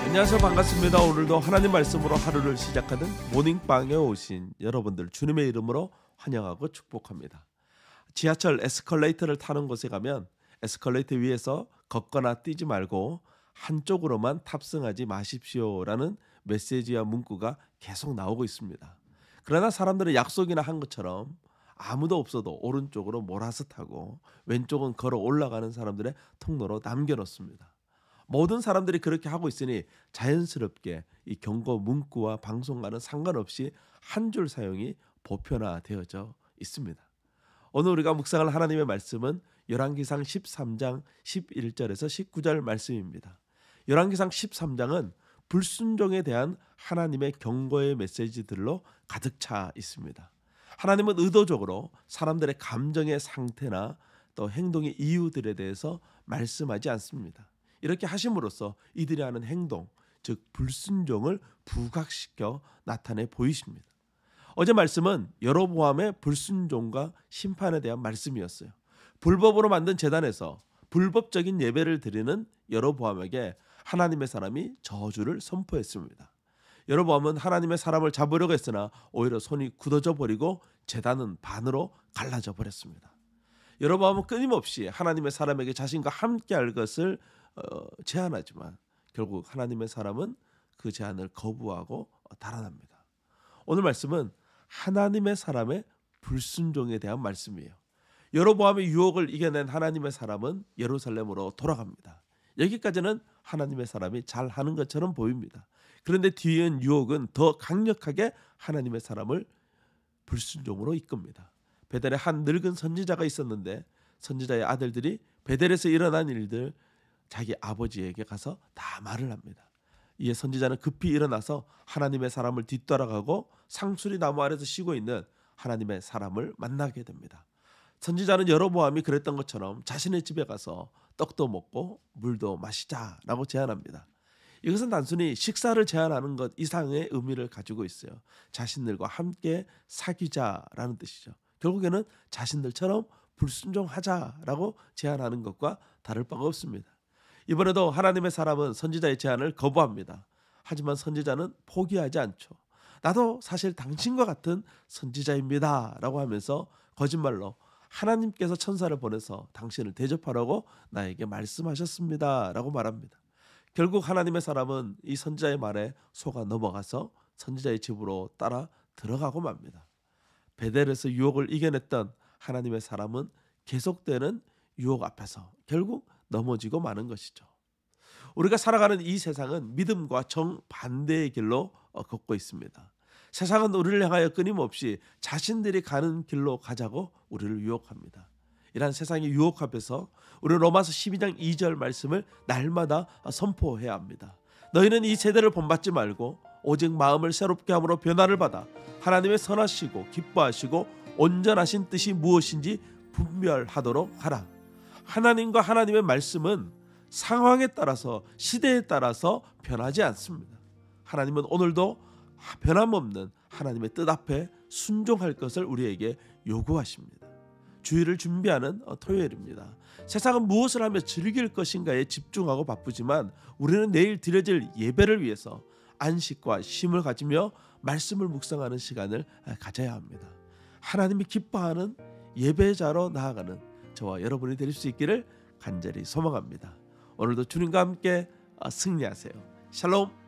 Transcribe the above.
안녕하세요. 반갑습니다. 오늘도 하나님 말씀으로 하루를 시작하는 모닝방에 오신 여러분들 주님의 이름으로 환영하고 축복합니다. 지하철 에스컬레이터를 타는 곳에 가면 에스컬레이터 위에서 걷거나 뛰지 말고 한쪽으로만 탑승하지 마십시오라는 메시지와 문구가 계속 나오고 있습니다. 그러나 사람들은 약속이나 한 것처럼 아무도 없어도 오른쪽으로 몰아서 타고 왼쪽은 걸어 올라가는 사람들의 통로로 남겨놓습니다. 모든 사람들이 그렇게 하고 있으니 자연스럽게 이 경고 문구와 방송과는 상관없이 한 줄 사용이 보편화되어져 있습니다. 오늘 우리가 묵상할 하나님의 말씀은 열왕기상 13장 11절에서 19절 말씀입니다. 열왕기상 13장은 불순종에 대한 하나님의 경고의 메시지들로 가득 차 있습니다. 하나님은 의도적으로 사람들의 감정의 상태나 또 행동의 이유들에 대해서 말씀하지 않습니다. 이렇게 하심으로써 이들이 하는 행동, 즉 불순종을 부각시켜 나타내 보이십니다. 어제 말씀은 여로보암의 불순종과 심판에 대한 말씀이었어요. 불법으로 만든 제단에서 불법적인 예배를 드리는 여로보암에게 하나님의 사람이 저주를 선포했습니다. 여로보암은 하나님의 사람을 잡으려고 했으나 오히려 손이 굳어져 버리고 제단은 반으로 갈라져 버렸습니다. 여로보암은 끊임없이 하나님의 사람에게 자신과 함께할 것을 제안하지만 결국 하나님의 사람은 그 제안을 거부하고 달아납니다. 오늘 말씀은 하나님의 사람의 불순종에 대한 말씀이에요. 여로보암의 유혹을 이겨낸 하나님의 사람은 예루살렘으로 돌아갑니다. 여기까지는 하나님의 사람이 잘하는 것처럼 보입니다. 그런데 뒤엔 유혹은 더 강력하게 하나님의 사람을 불순종으로 이끕니다. 베델에 한 늙은 선지자가 있었는데 선지자의 아들들이 베델에서 일어난 일들 자기 아버지에게 가서 다 말을 합니다. 이에 선지자는 급히 일어나서 하나님의 사람을 뒤따라가고 상수리 나무 아래서 쉬고 있는 하나님의 사람을 만나게 됩니다. 선지자는 여로보암이 그랬던 것처럼 자신의 집에 가서 떡도 먹고 물도 마시자라고 제안합니다. 이것은 단순히 식사를 제안하는 것 이상의 의미를 가지고 있어요. 자신들과 함께 사귀자라는 뜻이죠. 결국에는 자신들처럼 불순종하자라고 제안하는 것과 다를 바가 없습니다. 이번에도 하나님의 사람은 선지자의 제안을 거부합니다. 하지만 선지자는 포기하지 않죠. 나도 사실 당신과 같은 선지자입니다 라고 하면서 거짓말로 하나님께서 천사를 보내서 당신을 대접하라고 나에게 말씀하셨습니다 라고 말합니다. 결국 하나님의 사람은 이 선지자의 말에 속아 넘어가서 선지자의 집으로 따라 들어가고 맙니다. 베델에서 유혹을 이겨냈던 하나님의 사람은 계속되는 유혹 앞에서 결국 넘어지고 마는 것이죠. 우리가 살아가는 이 세상은 믿음과 정반대의 길로 걷고 있습니다. 세상은 우리를 향하여 끊임없이 자신들이 가는 길로 가자고 우리를 유혹합니다. 이러한 세상의 유혹 앞에서 우리는 로마서 12장 2절 말씀을 날마다 선포해야 합니다. 너희는 이 세대를 본받지 말고 오직 마음을 새롭게 함으로 변화를 받아 하나님의 선하시고 기뻐하시고 온전하신 뜻이 무엇인지 분별하도록 하라. 하나님과 하나님의 말씀은 상황에 따라서 시대에 따라서 변하지 않습니다. 하나님은 오늘도 변함없는 하나님의 뜻 앞에 순종할 것을 우리에게 요구하십니다. 주일을 준비하는 토요일입니다. 세상은 무엇을 하며 즐길 것인가에 집중하고 바쁘지만 우리는 내일 드려질 예배를 위해서 안식과 쉼을 가지며 말씀을 묵상하는 시간을 가져야 합니다. 하나님이 기뻐하는 예배자로 나아가는 저와 여러분이 될 수 있기를 간절히 소망합니다. 오늘도 주님과 함께 승리하세요. 샬롬.